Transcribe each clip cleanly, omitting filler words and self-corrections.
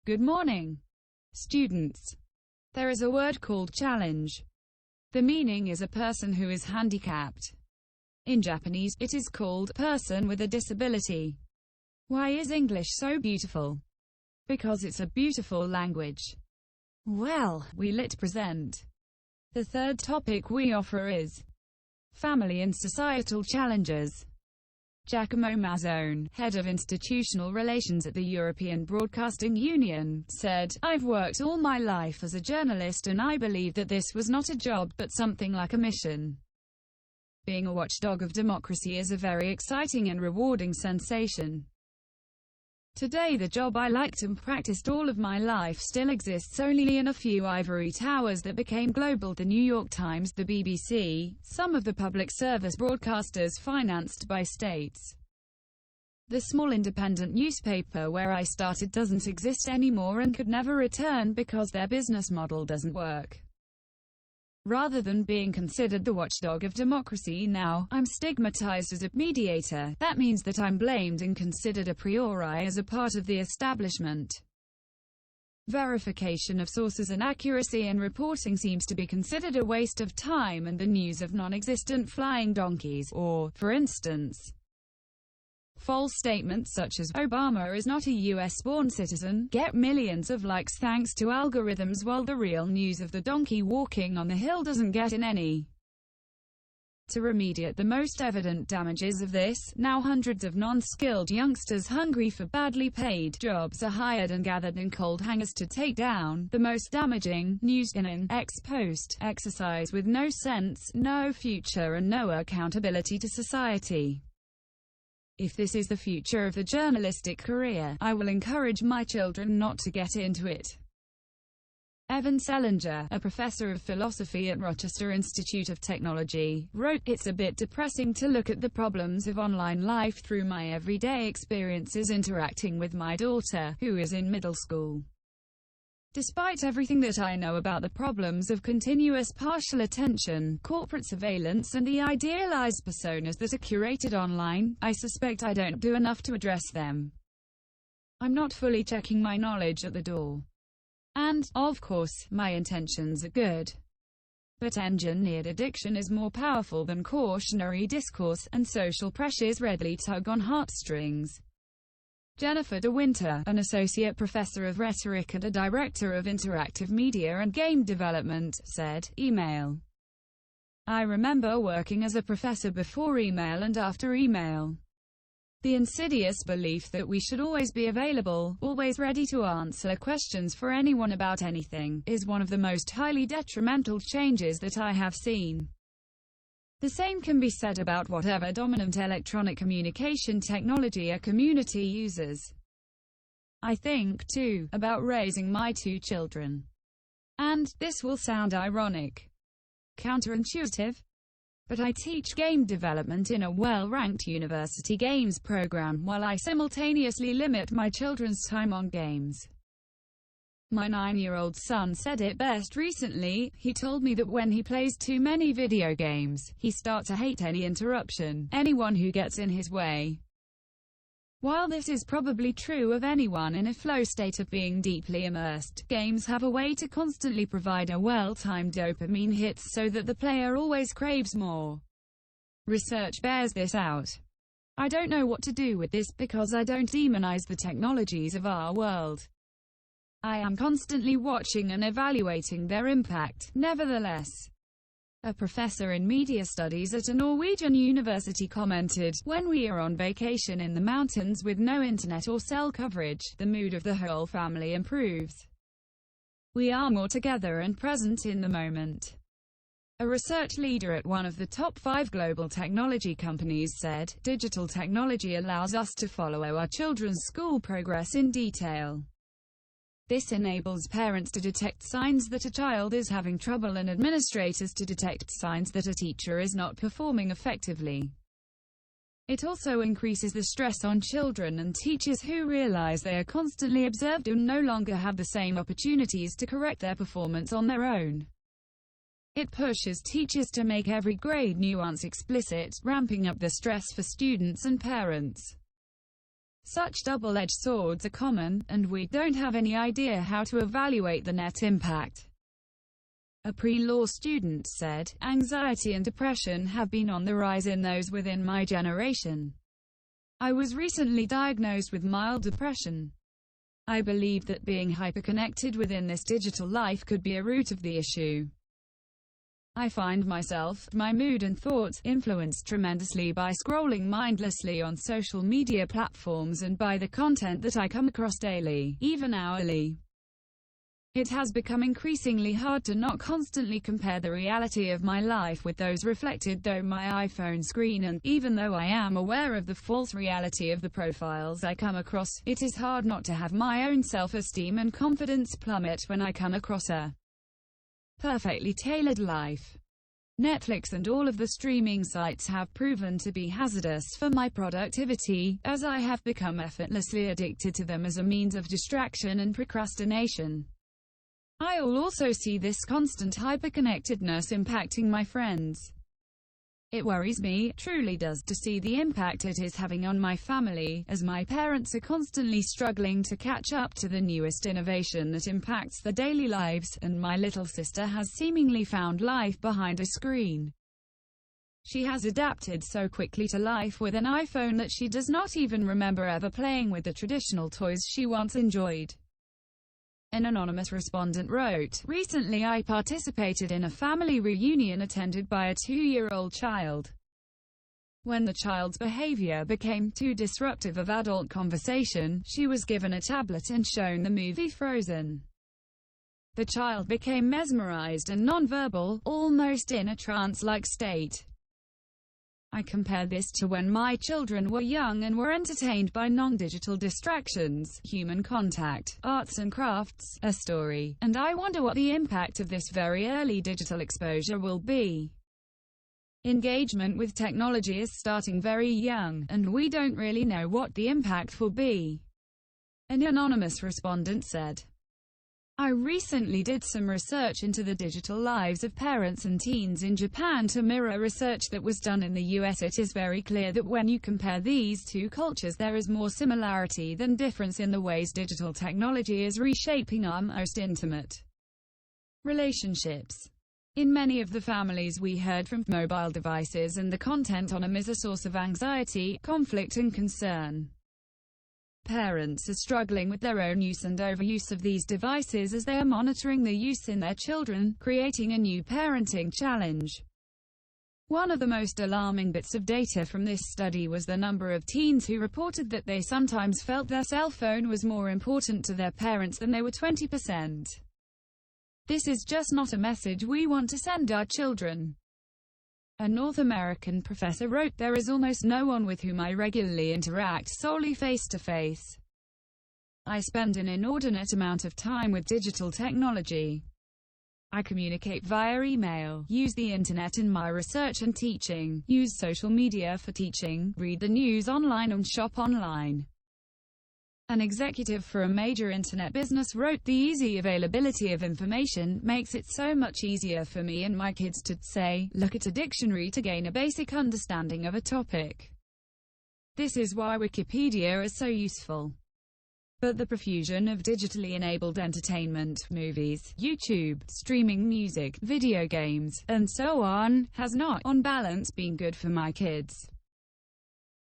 Good morning, students. There is a word called challenge. The meaning is a person who is handicapped. In Japanese, it is called person with a disability. Why is English so beautiful? Because it's a beautiful language. Well, we lit present. The third topic we offer is family and societal challenges. Giacomo Mazzone, head of institutional relations at the European Broadcasting Union, said, "I've worked all my life as a journalist and I believe that this was not a job but something like a mission. Being a watchdog of democracy is a very exciting and rewarding sensation. Today the job I liked and practiced all of my life still exists only in a few ivory towers that became global: the New York Times, the BBC, some of the public service broadcasters financed by states. The small independent newspaper where I started doesn't exist anymore and could never return because their business model doesn't work. Rather than being considered the watchdog of democracy now, I'm stigmatized as a mediator. That means that I'm blamed and considered a priori as a part of the establishment. Verification of sources and accuracy in reporting seems to be considered a waste of time, and the news of non-existent flying donkeys, or, for instance, false statements such as Obama is not a US-born citizen, get millions of likes thanks to algorithms, while the real news of the donkey walking on the hill doesn't get in any. To remediate the most evident damages of this, now hundreds of non-skilled youngsters hungry for badly paid jobs are hired and gathered in cold hangars to take down the most damaging news in an ex-post exercise with no sense, no future and no accountability to society. If this is the future of the journalistic career, I will encourage my children not to get into it." Evan Selinger, a professor of philosophy at Rochester Institute of Technology, wrote, "It's a bit depressing to look at the problems of online life through my everyday experiences interacting with my daughter, who is in middle school. Despite everything that I know about the problems of continuous partial attention, corporate surveillance and the idealized personas that are curated online, I suspect I don't do enough to address them. I'm not fully checking my knowledge at the door. And, of course, my intentions are good. But engineered addiction is more powerful than cautionary discourse, and social pressures readily tug on heartstrings." Jennifer De Winter, an associate professor of rhetoric and a director of interactive media and game development, said, "Email. I remember working as a professor before email and after email. The insidious belief that we should always be available, always ready to answer questions for anyone about anything, is one of the most highly detrimental changes that I have seen. The same can be said about whatever dominant electronic communication technology a community uses. I think, too, about raising my 2 children. And, this will sound ironic, counterintuitive, but I teach game development in a well-ranked university games program while I simultaneously limit my children's time on games. My 9-year-old son said it best recently. He told me that when he plays too many video games, he starts to hate any interruption, anyone who gets in his way. While this is probably true of anyone in a flow state of being deeply immersed, games have a way to constantly provide a well-timed dopamine hit so that the player always craves more. Research bears this out. I don't know what to do with this because I don't demonize the technologies of our world. I am constantly watching and evaluating their impact, nevertheless." A professor in media studies at a Norwegian university commented, "When we are on vacation in the mountains with no internet or cell coverage, the mood of the whole family improves. We are more together and present in the moment." A research leader at one of the top 5 global technology companies said, "Digital technology allows us to follow our children's school progress in detail. This enables parents to detect signs that a child is having trouble and administrators to detect signs that a teacher is not performing effectively. It also increases the stress on children and teachers who realize they are constantly observed and no longer have the same opportunities to correct their performance on their own. It pushes teachers to make every grade nuance explicit, ramping up the stress for students and parents. Such double-edged swords are common, and we don't have any idea how to evaluate the net impact. A pre-law student said, "Anxiety and depression have been on the rise in those within my generation. I was recently diagnosed with mild depression. I believe that being hyperconnected within this digital life could be a root of the issue. I find myself, my mood and thoughts, influenced tremendously by scrolling mindlessly on social media platforms and by the content that I come across daily, even hourly. It has become increasingly hard to not constantly compare the reality of my life with those reflected through my iPhone screen, and, even though I am aware of the false reality of the profiles I come across, it is hard not to have my own self-esteem and confidence plummet when I come across a perfectly tailored life. Netflix and all of the streaming sites have proven to be hazardous for my productivity, as I have become effortlessly addicted to them as a means of distraction and procrastination. I also see this constant hyperconnectedness impacting my friends. It worries me, truly does, to see the impact it is having on my family, as my parents are constantly struggling to catch up to the newest innovation that impacts their daily lives, and my little sister has seemingly found life behind a screen. She has adapted so quickly to life with an iPhone that she does not even remember ever playing with the traditional toys she once enjoyed." An anonymous respondent wrote, "Recently I participated in a family reunion attended by a 2-year-old child. When the child's behavior became too disruptive of adult conversation, she was given a tablet and shown the movie Frozen. The child became mesmerized and nonverbal, almost in a trance-like state. I compare this to when my children were young and were entertained by non-digital distractions, human contact, arts and crafts, a story, and I wonder what the impact of this very early digital exposure will be. Engagement with technology is starting very young, and we don't really know what the impact will be," an anonymous respondent said. "I recently did some research into the digital lives of parents and teens in Japan to mirror research that was done in the US. It is very clear that when you compare these two cultures, there is more similarity than difference in the ways digital technology is reshaping our most intimate relationships. In many of the families we heard from, mobile devices and the content on them is a source of anxiety, conflict and concern. Parents are struggling with their own use and overuse of these devices as they are monitoring their use in their children, creating a new parenting challenge." One of the most alarming bits of data from this study was the number of teens who reported that they sometimes felt their cell phone was more important to their parents than they were 20%. This is just not a message we want to send our children. A North American professor wrote, "There is almost no one with whom I regularly interact solely face-to-face. I spend an inordinate amount of time with digital technology. I communicate via email, use the internet in my research and teaching, use social media for teaching, read the news online and shop online." An executive for a major internet business wrote, "The easy availability of information makes it so much easier for me and my kids to, say, look at a dictionary to gain a basic understanding of a topic. This is why Wikipedia is so useful. But the profusion of digitally enabled entertainment, movies, YouTube, streaming music, video games, and so on, has not, on balance, been good for my kids.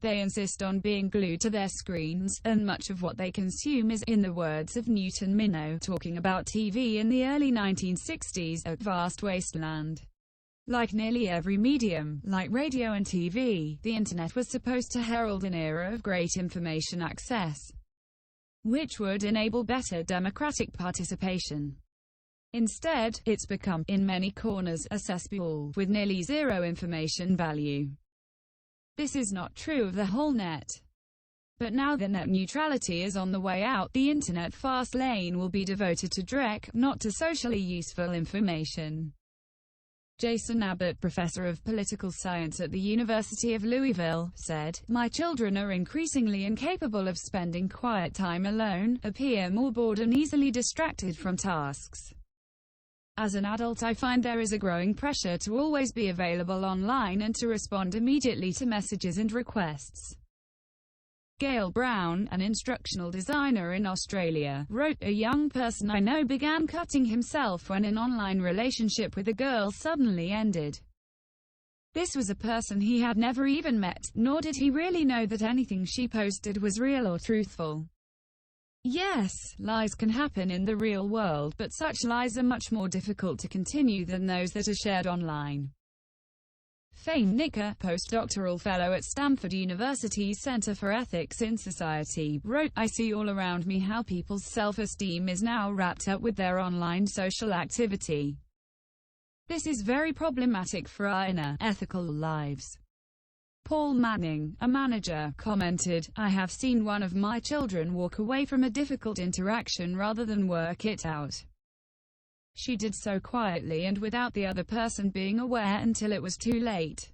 They insist on being glued to their screens, and much of what they consume is, in the words of Newton Minow, talking about TV in the early 1960s, a vast wasteland. Like nearly every medium, like radio and TV, the internet was supposed to herald an era of great information access, which would enable better democratic participation. Instead, it's become, in many corners, a cesspool, with nearly zero information value. This is not true of the whole net. But now that net neutrality is on the way out, the internet fast lane will be devoted to direct, not to socially useful information." Jason Abbott, professor of political science at the University of Louisville, said, "My children are increasingly incapable of spending quiet time alone, appear more bored and easily distracted from tasks. As an adult, I find there is a growing pressure to always be available online and to respond immediately to messages and requests. Gail Brown, an instructional designer in Australia, wrote, "A young person I know began cutting himself when an online relationship with a girl suddenly ended. This was a person he had never even met, nor did he really know that anything she posted was real or truthful." Yes, lies can happen in the real world, but such lies are much more difficult to continue than those that are shared online. Fane Nicker, postdoctoral fellow at Stanford University's Center for Ethics in Society, wrote, "I see all around me how people's self-esteem is now wrapped up with their online social activity. This is very problematic for our inner, ethical lives." Paul Manning, a manager, commented, "I have seen one of my children walk away from a difficult interaction rather than work it out. She did so quietly and without the other person being aware until it was too late.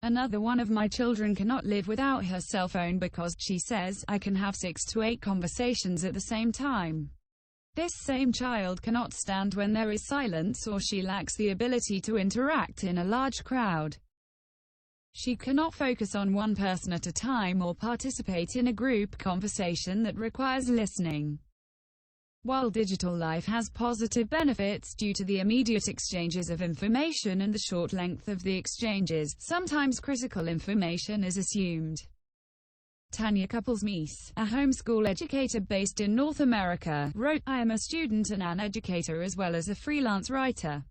Another one of my children cannot live without her cell phone because, she says, I can have 6 to 8 conversations at the same time. This same child cannot stand when there is silence or she lacks the ability to interact in a large crowd. She cannot focus on one person at a time or participate in a group conversation that requires listening." While digital life has positive benefits due to the immediate exchanges of information and the short length of the exchanges, sometimes critical information is assumed. Tanya Couples-Meese, a homeschool educator based in North America, wrote, "I am a student and an educator as well as a freelance writer.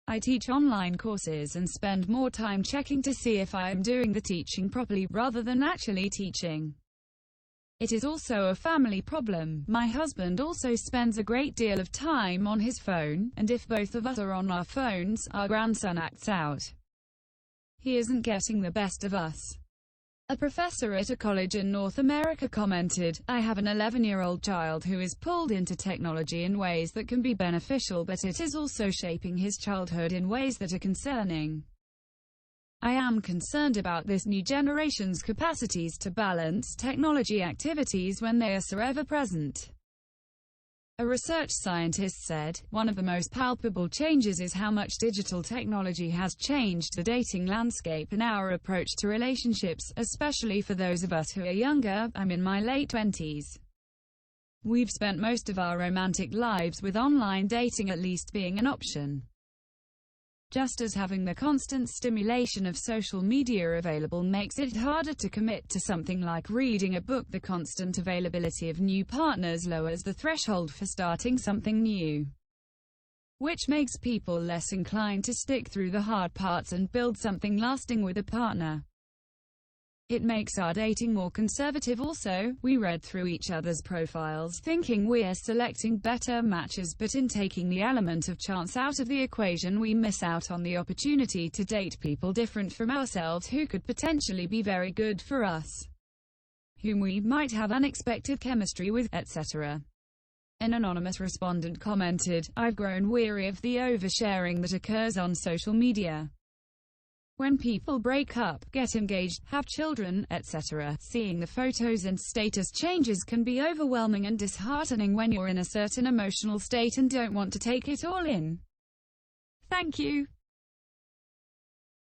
I teach online courses and spend more time checking to see if I am doing the teaching properly, rather than actually teaching. It is also a family problem. My husband also spends a great deal of time on his phone, and if both of us are on our phones, our grandson acts out. He isn't getting the best of us." A professor at a college in North America commented, "I have an 11-year-old child who is pulled into technology in ways that can be beneficial, but it is also shaping his childhood in ways that are concerning. I am concerned about this new generation's capacities to balance technology activities when they are so ever-present." A research scientist said, "One of the most palpable changes is how much digital technology has changed the dating landscape and our approach to relationships, especially for those of us who are younger. I'm in my late 20s. We've spent most of our romantic lives with online dating at least being an option. Just as having the constant stimulation of social media available makes it harder to commit to something like reading a book, the constant availability of new partners lowers the threshold for starting something new, which makes people less inclined to stick through the hard parts and build something lasting with a partner. It makes our dating more conservative also. We read through each other's profiles thinking we're selecting better matches, but in taking the element of chance out of the equation, we miss out on the opportunity to date people different from ourselves who could potentially be very good for us, whom we might have unexpected chemistry with, etc." An anonymous respondent commented, "I've grown weary of the oversharing that occurs on social media. When people break up, get engaged, have children, etc., seeing the photos and status changes can be overwhelming and disheartening when you're in a certain emotional state and don't want to take it all in. Thank you."